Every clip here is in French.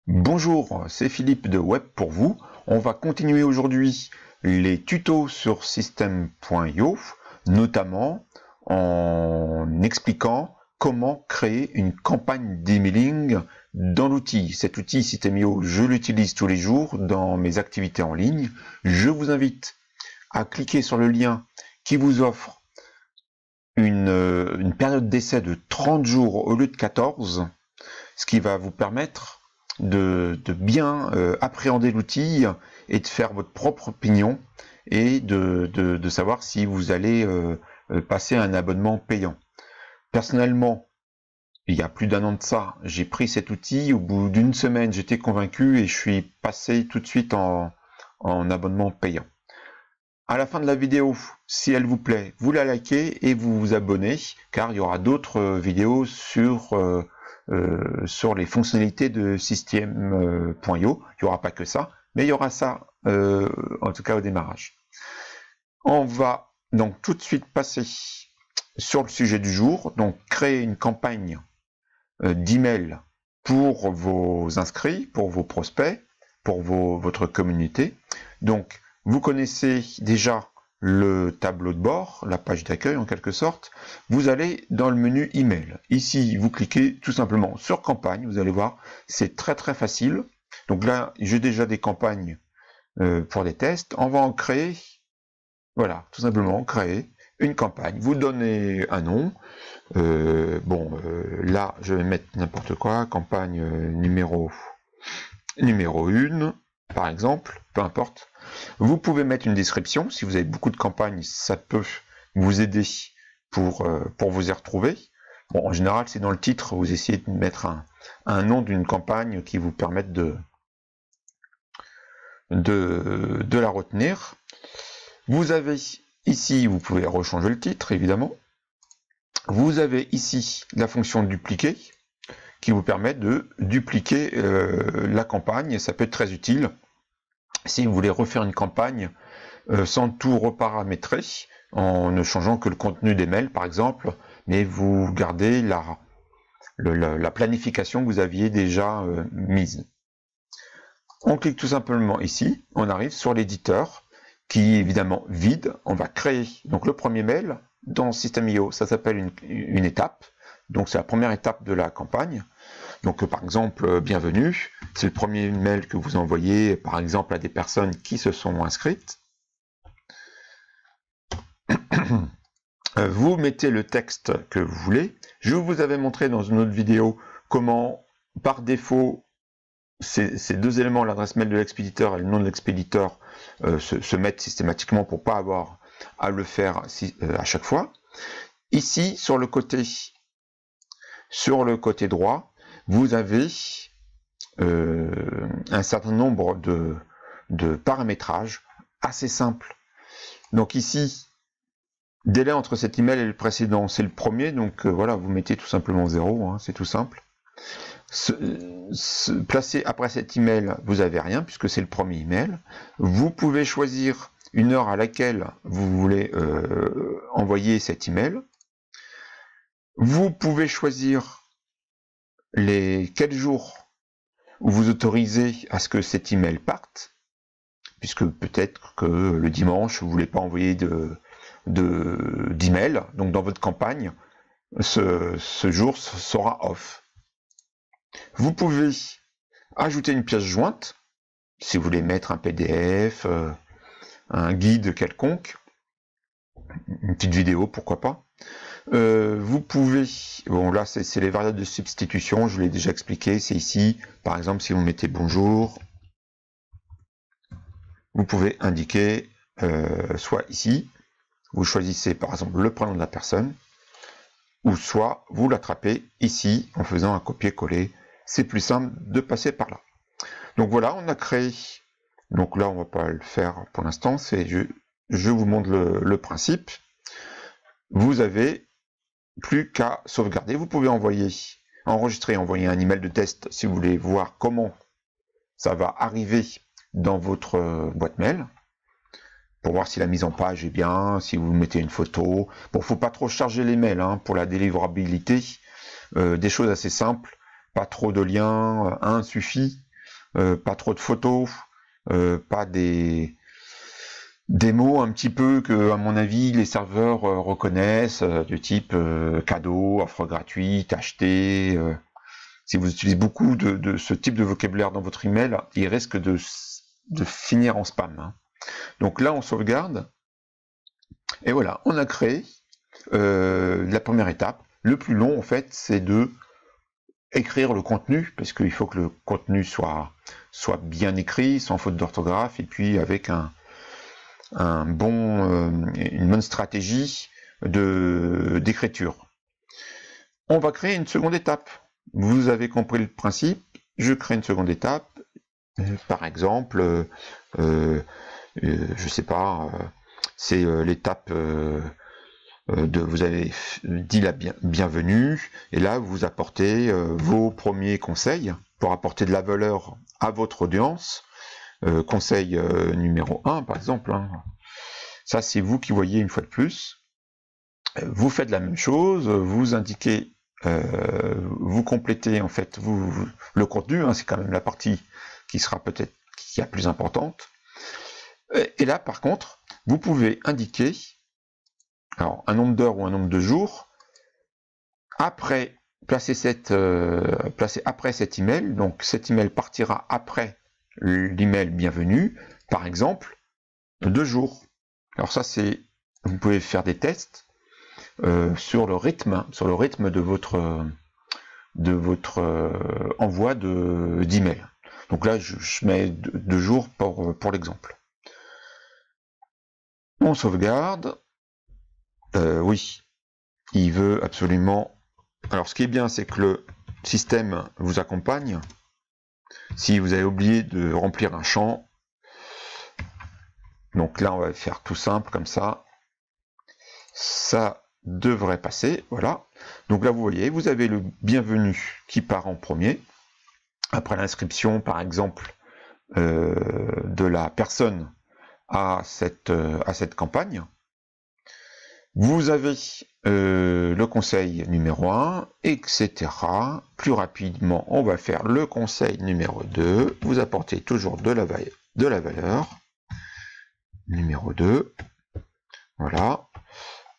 Bonjour, c'est Philippe de Web pour vous. On va continuer aujourd'hui les tutos sur System.io, notamment en expliquant comment créer une campagne d'emailing dans l'outil. Cet outil System.io, je l'utilise tous les jours dans mes activités en ligne. Je vous invite à cliquer sur le lien qui vous offre une période d'essai de 30 jours au lieu de 14, ce qui va vous permettre de bien appréhender l'outil et de faire votre propre opinion et de savoir si vous allez passer un abonnement payant. Personnellement, il y a plus d'1 an de ça, j'ai pris cet outil, au bout d'une semaine j'étais convaincu et je suis passé tout de suite en abonnement payant. À la fin de la vidéo, si elle vous plaît, vous la likez et vous vous abonnez, car il y aura d'autres vidéos sur les fonctionnalités de System.io. Il n'y aura pas que ça, mais il y aura ça, en tout cas au démarrage. On va donc tout de suite passer sur le sujet du jour, donc créer une campagne d'email pour vos inscrits, pour vos prospects, pour votre communauté. Donc, vous connaissez déjà le tableau de bord, la page d'accueil en quelque sorte. Vous allez dans le menu email. Ici, vous cliquez tout simplement sur campagne. Vous allez voir, c'est très facile. Donc là, j'ai déjà des campagnes pour des tests. On va en créer, voilà, tout simplement créer une campagne. Vous donnez un nom. Là, je vais mettre n'importe quoi, campagne numéro 1, par exemple, peu importe. Vous pouvez mettre une description, si vous avez beaucoup de campagnes, ça peut vous aider pour vous y retrouver. Bon, en général, c'est dans le titre, vous essayez de mettre un nom d'une campagne qui vous permette de la retenir. Vous avez ici, vous pouvez rechanger le titre, évidemment. Vous avez ici la fonction dupliquer, qui vous permet de dupliquer la campagne, et ça peut être très utile si vous voulez refaire une campagne sans tout reparamétrer, en ne changeant que le contenu des mails par exemple, mais vous gardez la planification que vous aviez déjà mise. On clique tout simplement ici, on arrive sur l'éditeur, qui est évidemment vide. On va créer donc le premier mail dans System.io, ça s'appelle une étape, donc c'est la première étape de la campagne. Donc par exemple, bienvenue, c'est le premier mail que vous envoyez par exemple à des personnes qui se sont inscrites. Vous mettez le texte que vous voulez. Je vous avais montré dans une autre vidéo comment par défaut ces deux éléments, l'adresse mail de l'expéditeur et le nom de l'expéditeur, se mettent systématiquement pour pas avoir à le faire à chaque fois. Ici sur le côté droit, vous avez un certain nombre de paramétrages assez simples. Donc ici, délai entre cet email et le précédent, c'est le premier, donc voilà, vous mettez tout simplement 0, hein, c'est tout simple. Placer après cet email, vous n'avez rien, puisque c'est le premier email. Vous pouvez choisir une heure à laquelle vous voulez envoyer cet email. Vous pouvez choisir quels jours où vous autorisez à ce que cet email parte, puisque peut-être que le dimanche vous ne voulez pas envoyer d'email, donc dans votre campagne ce jour sera off. Vous pouvez ajouter une pièce jointe si vous voulez mettre un PDF, un guide quelconque, une petite vidéo, pourquoi pas. Vous pouvez, bon là c'est les variables de substitution, je l'ai déjà expliqué, c'est ici, par exemple si vous mettez bonjour, vous pouvez indiquer, soit ici, vous choisissez par exemple le prénom de la personne, ou soit vous l'attrapez ici en faisant un copier-coller, c'est plus simple de passer par là. Donc voilà, on a créé, donc là on va pas le faire pour l'instant, je vous montre le principe. Vous avez plus qu'à sauvegarder. Vous pouvez enregistrer, envoyer un email de test si vous voulez voir comment ça va arriver dans votre boîte mail, pour voir si la mise en page est bien, si vous mettez une photo. Bon, faut pas trop charger les mails hein, pour la délivrabilité, des choses assez simples, pas trop de liens, un suffit. pas trop de photos, pas des mots un petit peu que, à mon avis, les serveurs reconnaissent, du type cadeau, offre gratuite, acheter. Si vous utilisez beaucoup de ce type de vocabulaire dans votre email, il risque de finir en spam, hein. Donc là, on sauvegarde. Et voilà, on a créé la première étape. Le plus long, en fait, c'est de écrire le contenu, parce qu'il faut que le contenu soit bien écrit, sans faute d'orthographe, et puis avec une bonne stratégie d'écriture. On va créer une seconde étape. Vous avez compris le principe. Je crée une seconde étape. Par exemple, je sais pas, c'est l'étape vous avez dit la bienvenue, et là vous apportez vos premiers conseils pour apporter de la valeur à votre audience. Conseil numéro 1 par exemple, hein. Ça c'est vous qui voyez une fois de plus. Vous faites la même chose, vous indiquez, vous complétez en fait le contenu, hein, c'est quand même la partie qui sera peut-être la plus importante. Et là par contre, vous pouvez indiquer alors un nombre d'heures ou un nombre de jours après placer après cet email. Donc cet email partira après l'email bienvenue, par exemple 2 jours. Alors ça c'est, vous pouvez faire des tests sur le rythme de votre envoi d'email. Donc là je mets 2 jours pour l'exemple. On sauvegarde. Oui, il veut absolument. Alors ce qui est bien, c'est que le système vous accompagne. Si vous avez oublié de remplir un champ, donc là on va faire tout simple comme ça. Ça devrait passer, voilà. Donc là vous voyez, vous avez le bienvenu qui part en premier. Après l'inscription par exemple de la personne à cette campagne. Vous avez le conseil numéro 1, etc. Plus rapidement, on va faire le conseil numéro 2. Vous apportez toujours de la valeur. Numéro 2. Voilà.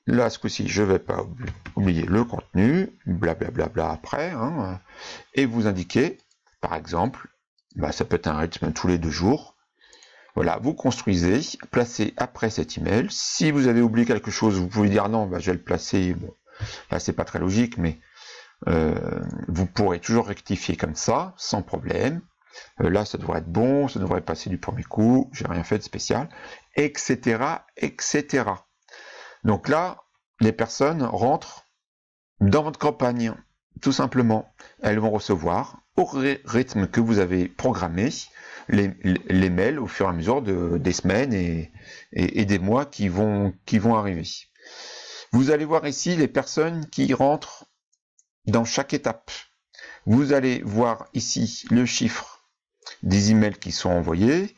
Là, ce coup-ci, je ne vais pas oublier le contenu, blablabla après. Hein, et vous indiquez, par exemple, ça peut être un rythme tous les 2 jours. Voilà, vous construisez, placez après cet email. Si vous avez oublié quelque chose, vous pouvez dire non, je vais le placer. Bon, là, c'est pas très logique, mais vous pourrez toujours rectifier comme ça, sans problème. Là, ça devrait être bon, ça devrait passer du premier coup, j'ai rien fait de spécial, etc., etc. Donc là, les personnes rentrent dans votre campagne, tout simplement. Elles vont recevoir, au rythme que vous avez programmé, les mails au fur et à mesure des semaines et des mois qui vont arriver. Vous allez voir ici les personnes qui rentrent dans chaque étape. Vous allez voir ici le chiffre des emails qui sont envoyés,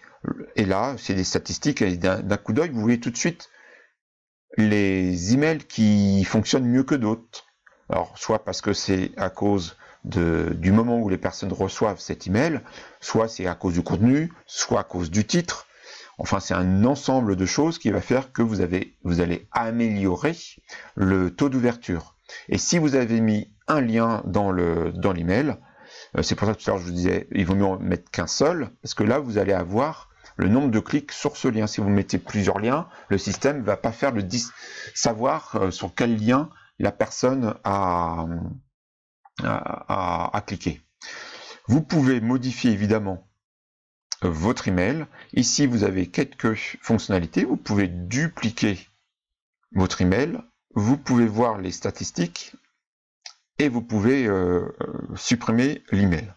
et là c'est des statistiques, et d'un coup d'œil vous voyez tout de suite les emails qui fonctionnent mieux que d'autres. Alors soit parce que c'est à cause du moment où les personnes reçoivent cet email, soit c'est à cause du contenu, soit à cause du titre. Enfin, c'est un ensemble de choses qui va faire que vous allez améliorer le taux d'ouverture. Et si vous avez mis un lien dans l'email, c'est pour ça que tout à l'heure je vous disais, il vaut mieux en mettre qu'un seul, parce que là vous allez avoir le nombre de clics sur ce lien. Si vous mettez plusieurs liens, le système ne va pas faire savoir sur quel lien la personne a cliquer. Vous pouvez modifier évidemment votre email. Ici, vous avez quelques fonctionnalités. Vous pouvez dupliquer votre email. Vous pouvez voir les statistiques et vous pouvez supprimer l'email.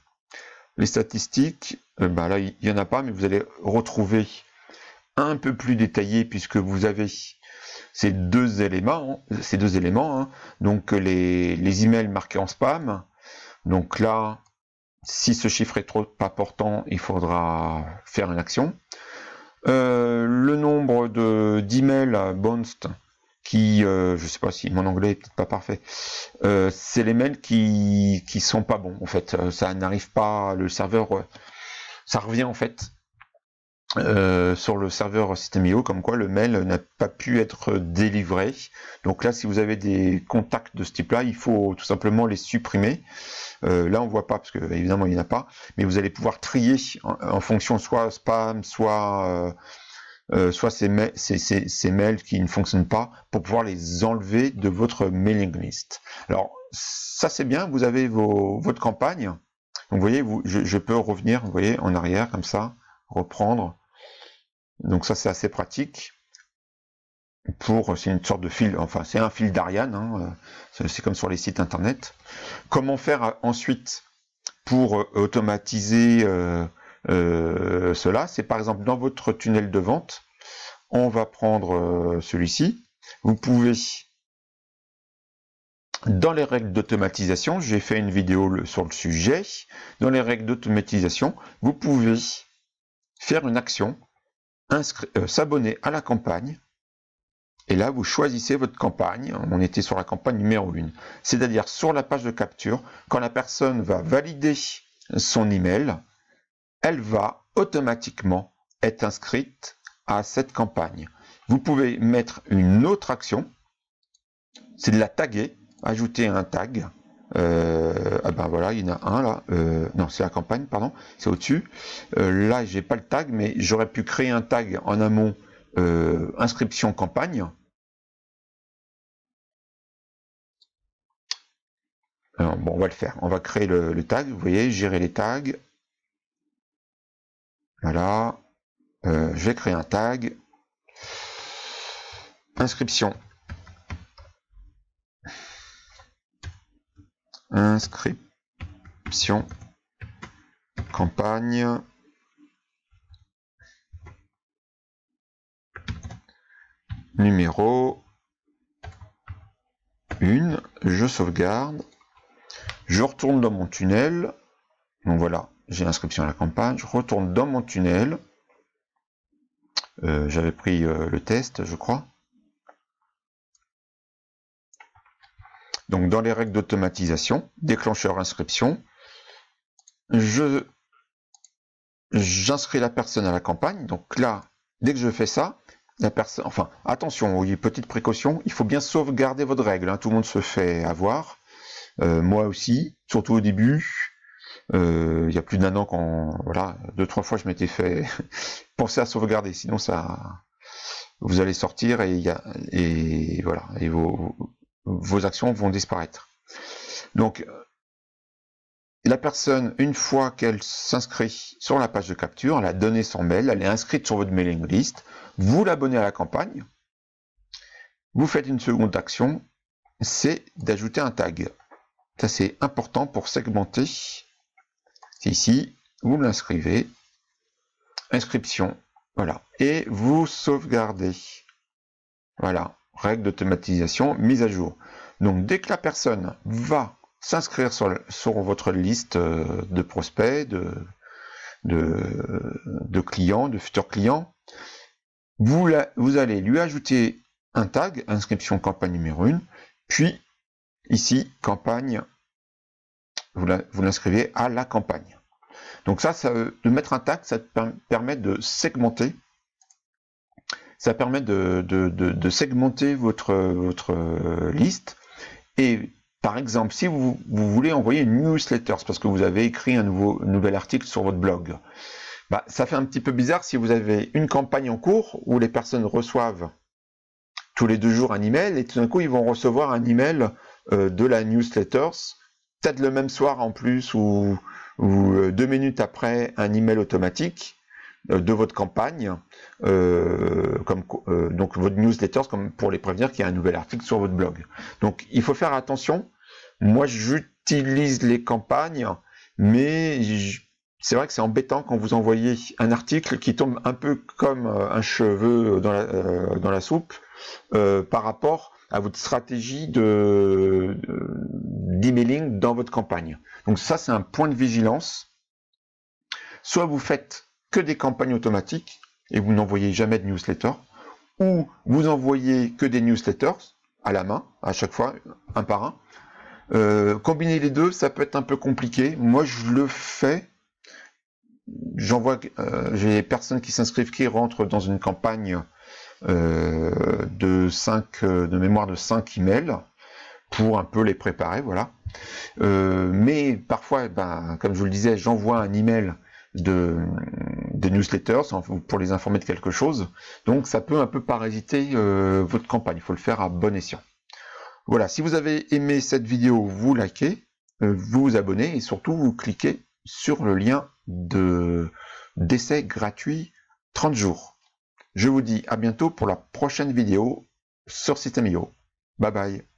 Les statistiques, là, il n'y en a pas, mais vous allez retrouver un peu plus détaillé puisque vous avez ces deux éléments, hein. Donc les emails marqués en spam. Donc là, si ce chiffre est trop important, il faudra faire une action. Le nombre d'emails bounced, qui, je sais pas si mon anglais est peut-être pas parfait, c'est les mails qui sont pas bons en fait. Ça n'arrive pas, le serveur, ça revient en fait sur le serveur System.io comme quoi le mail n'a pas pu être délivré. Donc là, si vous avez des contacts de ce type-là, il faut tout simplement les supprimer. Là, on voit pas parce que évidemment il n'y en a pas, mais vous allez pouvoir trier en fonction soit spam, soit ces mails qui ne fonctionnent pas pour pouvoir les enlever de votre mailing list. Alors ça c'est bien, vous avez votre campagne. Donc vous voyez, je peux revenir, vous voyez, en arrière comme ça, reprendre. Donc ça c'est assez pratique. C'est une sorte de fil, enfin c'est un fil d'Ariane, hein, c'est comme sur les sites internet. Comment faire ensuite pour automatiser cela? C'est par exemple dans votre tunnel de vente, on va prendre celui-ci. Vous pouvez, dans les règles d'automatisation, j'ai fait une vidéo sur le sujet, dans les règles d'automatisation, vous pouvez faire une action, s'abonner à la campagne, et là vous choisissez votre campagne. On était sur la campagne numéro 1, c'est-à-dire sur la page de capture, quand la personne va valider son email, elle va automatiquement être inscrite à cette campagne. Vous pouvez mettre une autre action, c'est de la taguer, ajouter un tag. Ah ben voilà, il y en a un là. Non, c'est la campagne, pardon, c'est au-dessus. Là, j'ai pas le tag, mais j'aurais pu créer un tag en amont, inscription campagne. Alors, bon, on va le faire. On va créer le tag. Vous voyez, gérer les tags. Voilà. Je vais créer un tag. Inscription. Inscription campagne. Numéro 1. Je sauvegarde. Je retourne dans mon tunnel. Donc voilà, j'ai l'inscription à la campagne. Je retourne dans mon tunnel. J'avais pris le test, je crois. Donc dans les règles d'automatisation, déclencheur inscription, j'inscris la personne à la campagne. Donc là, dès que je fais ça, la personne, enfin attention, oui, petite précaution, il faut bien sauvegarder votre règle, hein, tout le monde se fait avoir, moi aussi, surtout au début. Il y a plus d'1 an, quand voilà, 2-3 fois je m'étais fait penser à sauvegarder, sinon ça, vous allez sortir et voilà, et vos actions vont disparaître. Donc la personne, une fois qu'elle s'inscrit sur la page de capture, elle a donné son mail, elle est inscrite sur votre mailing list, vous l'abonnez à la campagne, vous faites une seconde action, c'est d'ajouter un tag. Ça c'est important pour segmenter. C'est ici, vous l'inscrivez, inscription, voilà, et vous sauvegardez. Voilà, règle d'automatisation, mise à jour. Donc dès que la personne va s'inscrire sur votre liste de prospects, de clients, de futurs clients, vous allez lui ajouter un tag, inscription campagne numéro 1, puis ici, campagne, vous l'inscrivez à la campagne. Donc ça, de mettre un tag, ça permet de segmenter. Ça permet de segmenter votre liste. Et par exemple, si vous voulez envoyer une newsletter, parce que vous avez écrit un nouvel article sur votre blog, bah, ça fait un petit peu bizarre si vous avez une campagne en cours où les personnes reçoivent tous les 2 jours un email, et tout d'un coup, ils vont recevoir un email de la newsletter, peut-être le même soir en plus, ou 2 minutes après, un email automatique de votre campagne, donc votre newsletter, comme pour les prévenir qu'il y a un nouvel article sur votre blog. Donc il faut faire attention. Moi j'utilise les campagnes, mais c'est vrai que c'est embêtant quand vous envoyez un article qui tombe un peu comme un cheveu dans la soupe par rapport à votre stratégie d'emailing dans votre campagne. Donc ça, c'est un point de vigilance. Soit vous faites que des campagnes automatiques et vous n'envoyez jamais de newsletter, ou vous envoyez que des newsletters à la main, à chaque fois, un par un. Combiner les deux, ça peut être un peu compliqué. Moi, je le fais j'ai des personnes qui s'inscrivent, qui rentrent dans une campagne de mémoire de 5 emails pour un peu les préparer, voilà. Mais parfois, comme je vous le disais, j'envoie un email de newsletters pour les informer de quelque chose, donc ça peut un peu parasiter votre campagne. Il faut le faire à bon escient. Voilà, si vous avez aimé cette vidéo, vous likez, vous vous abonnez et surtout vous cliquez sur le lien d'essai gratuit 30 jours. Je vous dis à bientôt pour la prochaine vidéo sur System.io. Bye bye.